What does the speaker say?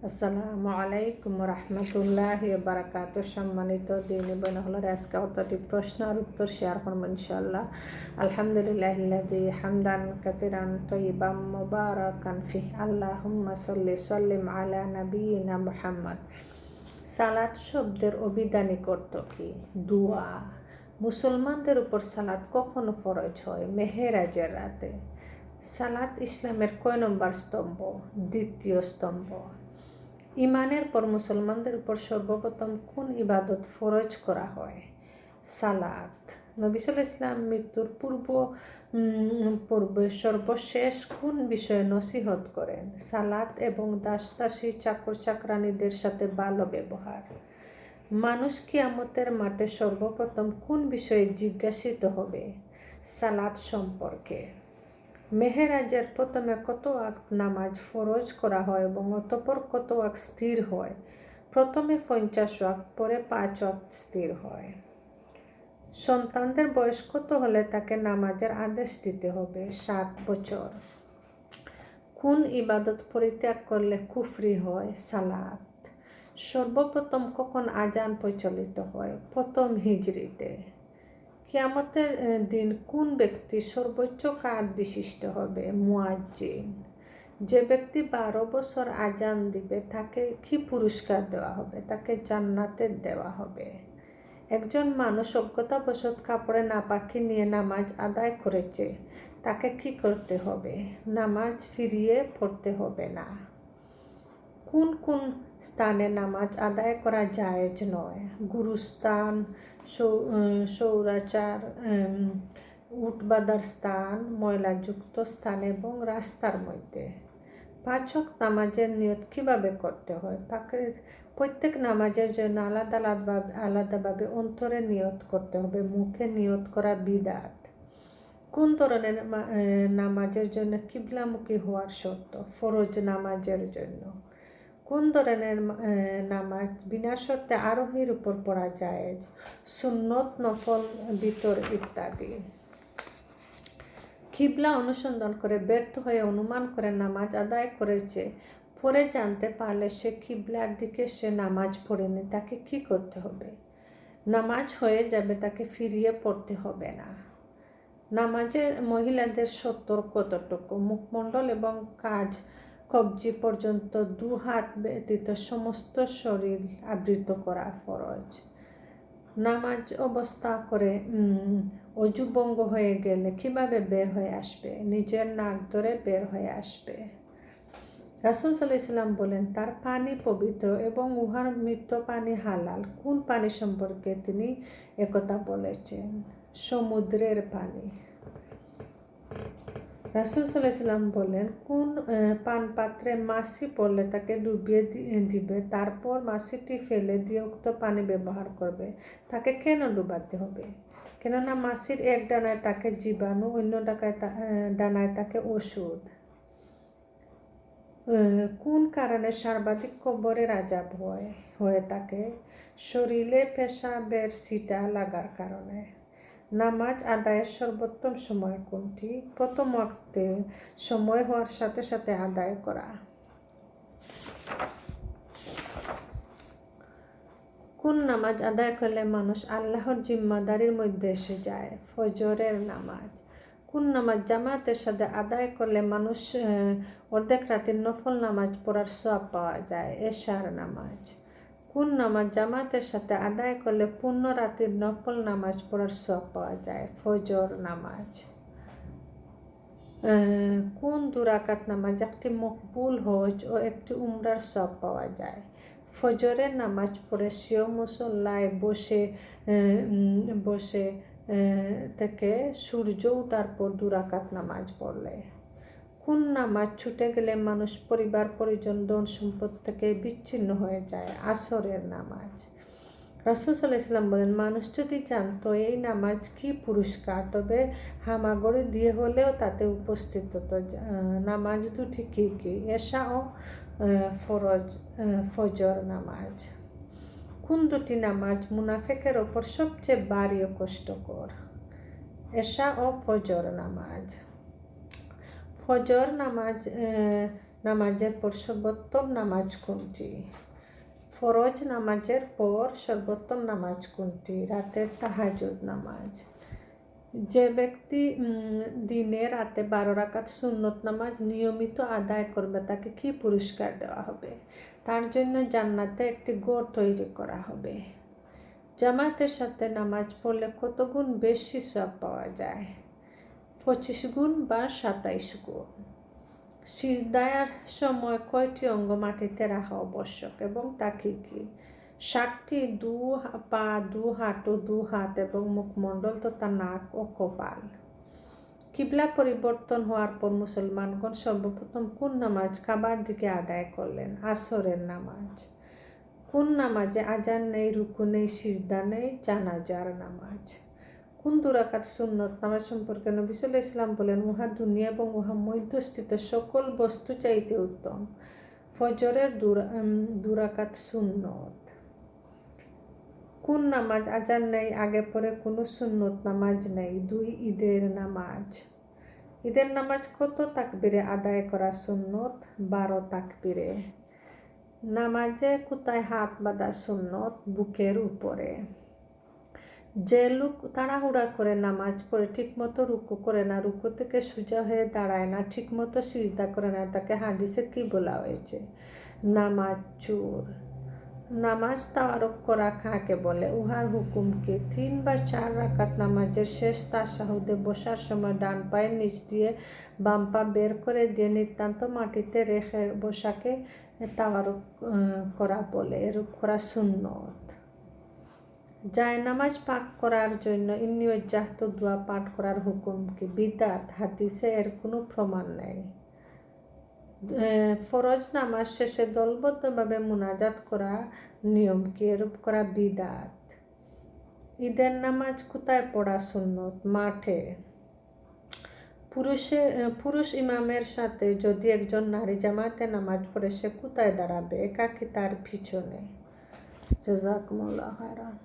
আসসালামু আলাইকুম রহমতুল্লাহি বারাকাতু। সম্মানিত দিনী বোন হলের আজকে অতটি প্রশ্ন আর উত্তর শেয়ার করবো ইনশাআল্লাহ। আলহামদুলিল্লাহিল্লাযী হামদান কাতিরান তয়্যিবাম মুবারাকান ফিহ। আল্লাহুম্মা সাল্লি সাল্লিম আলা নাবিয়িনা মুহাম্মদ। সালাত শব্দের অভিধানিক অর্থ কি? দুয়া। মুসলমানদের উপর সালাত কখন ফরজ হয়? মেহেরাজের রাতে। সালাত ইসলামের কয় নম্বর স্তম্ভ? দ্বিতীয় স্তম্ভ। ইমানের পর মুসলমানদের উপর সর্বপ্রথম কোন ইবাদত ফরজ করা হয়? সালাত। নবী সাল্লাল্লাহু আলাইহি ওয়াসাল্লাম মৃত্যুর পূর্বে সর্বশেষ কোন বিষয়ে নসিহত করেন? সালাত এবং দাসদাসী চাকর চাকরানীদের সাথে ভালো ব্যবহার। মানুষ কিয়ামতের মাঠে সর্বপ্রথম কোন বিষয়ে জিজ্ঞাসিত হবে? সালাত সম্পর্কে। মেহেরাজের প্রথমে কত ওয়াক্ত নামাজ ফরজ করা হয় এবং অতঃপর কত ওয়াক্ত স্থির হয়? প্রথমে 50 ওয়াক্ত, পরে 5 ওয়াক্ত স্থির হয়। সন্তানদের বয়স কত হলে তাকে নামাজের আদেশ দিতে হবে? 7 বছর। কোন ইবাদত পরিত্যাগ করলে কুফরি হয়? সালাত। সর্বপ্রথম কখন আজান প্রচলিত হয়? প্রথম হিজরিতে। কিয়ামতের দিন কোন ব্যক্তি সর্বোচ্চ কাদ বিশিষ্ট হবে? মুয়াজ্জিন। যে ব্যক্তি 12 বছর আজান দিবে তাকে কি পুরস্কার দেওয়া হবে? তাকে জান্নাতে দেওয়া হবে। একজন মানুষ অজ্ঞতাবশত কাপড়ে নাপাকি নিয়ে নামাজ আদায় করেছে, তাকে কি করতে হবে? নামাজ ফিরিয়ে পড়তে হবে না। কোন কোন স্থানে নামাজ আদায় করা জায়েজ নয়? গুরুস্থান, শৌচাচার, উটবাদার স্থান, ময়লাযুক্ত স্থান এবং রাস্তার মধ্যে। 5 ওয়াক্ত নামাজের নিয়ত কিভাবে করতে হয়? প্রত্যেক নামাজের জন্য আলাদাভাবে অন্তরে নিয়ত করতে হবে। মুখে নিয়ত করা বিদআত। কোন ধরনের নামাজের জন্য কিবলামুখী হওয়ার শর্ত? ফরজ নামাজের জন্য। কোন ধরনের নামাজ বিনা শর্তে আরোহীর উপর পড়া জায়েজ? সুন্নত, নফল, বিতর ইত্যাদি। কিবলা অনুসন্ধান করে ব্যর্থ হয়ে অনুমান করে নামাজ আদায় করেছে, পরে জানতে পারলে সে কিবলার দিকে সে নামাজ পড়েনি, তাকে কি করতে হবে? নামাজ হয়ে যাবে, তাকে ফিরিয়ে পড়তে হবে না। নামাজের মহিলাদের সত্তর কতটুকু? মুখমণ্ডল এবং কবজি পর্যন্ত 2 হাত ব্যতীত সমস্ত শরীর আবৃত করা ফরজ। নামাজ অবস্থা করে অজু ভঙ্গ হয়ে গেলে কিভাবে বের হয়ে আসবে? নিজের নাক ধরে বের হয়ে আসবে। রাসূল সাল্লাল্লাহু আলাইহি ওয়াসাল্লাম বলেন, তার পানি পবিত্র এবং উহার মৃত পানি হালাল। কোন পানি সম্পর্কে তিনি একথা বলেছেন? সমুদ্রের পানি। রাসূল সাল্লাল্লাহু আলাইহি ওয়াসাল্লাম বলেন, কোন পান পাত্রে মাছি পড়লে তাকে ডুবিয়ে দিবে, তারপর মাছিটি ফেলে দিয়ে উক্ত পানি ব্যবহার করবে। তাকে কেন ডুবাতে হবে? কেননা মাছির এক ডানায় তাকে জীবাণু, অন্য ডানায় তাকে ওষুধ। কোন কারণে সর্বাধিক কবরের আযাব হয়ে থাকে? শরীরে পেশাবের ছিটা লাগার কারণে। নামাজ আদায়ের সর্বোত্তম সময় কোনটি? প্রথম ওয়াক্তে সময় হওয়ার সাথে সাথে আদায় করা। কোন নামাজ আদায় করলে মানুষ আল্লাহর জিম্মাদারির মধ্যে এসে যায়? ফজরের নামাজ। কোন নামাজ জামাতের সাথে আদায় করলে মানুষ অর্ধেক রাতের নফল নামাজ পড়ার সওয়াব পাওয়া যায়? এশার নামাজ। কোন নামাজ জামাতের সাথে আদায় করলে পূর্ণ রাতের নফল নামাজ পড়ার সওয়াব পাওয়া যায়? ফজর নামাজ। কোন 2 রাকাত নামাজ একটি মকবুল হজ ও একটি উমরার সওয়াব পাওয়া যায়? ফজরের নামাজ পড়ে স্বীয় মুসল্লায় বসে থেকে সূর্য ওঠার পর 2 রাকাত নামাজ পড়লে। কোন নামাজ ছুটে গেলে মানুষ পরিবার পরিজন ধন সম্পদ থেকে বিচ্ছিন্ন হয়ে যায়? আসরের নামাজ। রাসূল সাল্লাল্লাহু আলাইহি ওয়াসাল্লাম বলেন, মানুষ যদি জানতো এই নামাজ কি পুরস্কার, তবে হামাগুড়ি দিয়ে হলেও তাতে উপস্থিত হতো। নামাজ দুটি কি কি? এশা ও ফজর নামাজ। কোন দুটি নামাজ মুনাফিকের ওপর সবচেয়ে ভারী ও কষ্টকর? এশা ও ফজর নামাজ। ফজর নামাজ নামাজের পর সর্বোত্তম নামাজ কোনটি? ফরজ নামাজের পর সর্বোত্তম নামাজ কোনটি? রাতের তাহাজ্জুদ নামাজ। যে ব্যক্তি দিনে রাতে 12 রাকাত সুন্নত নামাজ নিয়মিত আদায় করবে তাকে কি পুরস্কার দেওয়া হবে? তার জন্য জান্নাতে একটি ঘর তৈরি করা হবে। জামাতের সাথে নামাজ পড়লে কত গুণ বেশি সওয়াব পাওয়া যায়? 25 গুণ বা 27 গুণ। সিজদার সময় কয়টি অঙ্গ মাটিতে রাখা আবশ্যক এবং তা কি কি? 7টি, 2 পা, 2 হাঁটু, 2 হাত এবং মুখমণ্ডল তথা নাক ও কপাল। কিবলা পরিবর্তন হওয়ার পর মুসলমানগণ সর্বপ্রথম কোন নামাজ কাবার দিকে আদায় করলেন? আসরের নামাজ। কোন নামাজে আজান নেই, রুকু নেই, সিজদা নেই? জানাজার নামাজ। কোন 2 রাকাত সুন্নত নামাজ সম্পর্কে নবী সাল্লাল্লাহু আলাইহি ওয়াসাল্লাম বলেন, উহা দুনিয়া এবং উহা মধ্যস্থিত সকল বস্তু চাইতে উত্তম? ফজরের 2 রাকাত সুন্নত। কোন নামাজ আজান নেই, আগে পরে কোনো সুন্নত নামাজ নেই? 2 ঈদের নামাজ। ঈদের নামাজ কত তাকবীরে আদায় করা সুন্নত? 12 তাকবীরে। নামাজে কোথায় হাত বাঁধা সুন্নত? বুকের উপরে। যে লোক তাড়াহুড়া করে নামাজ পড়ে ঠিকমতো রুকু করে না, রুকু থেকে সোজা হয়ে দাঁড়ায় না, ঠিকমতো সিজদা করে না, তাকে হাদিসে কি বলা হয়েছে? নামাজ চোর। নামাজ তাওয়ারুক করা কাকে বলে? উহার হুকুম কি? 3 বা 4 রাকাত নামাজের শেষ তাশাহুদে বসার সময় ডান পায়ের নিচ দিয়ে বাম পা বের করে দিয়ে নিতান্ত মাটিতে রেখে বসাকে তাওয়ারুক করা বলে। এরূপ করা সুন্নত। জায়নামাজ পাক করার জন্য ইন্নী ওয়াজ্জাহতু দোয়া পাঠ করার হুকুম কি? বিদআত। হাদিসে এর কোনো প্রমাণ নেই। ফরজ নামাজ শেষে দলবদ্ধভাবে মুনাজাত করা নিয়ম কি? এরূপ করা বিদআত। ঈদের নামাজ কোথায় পড়া সুন্নত? মাঠে। পুরুষ ইমামের সাথে যদি একজন নারী জামাতে নামাজ পড়ে সে কোথায় দাঁড়াবে? একাকী তার পিছনে। জাযাকুমুল্লাহু খায়রান।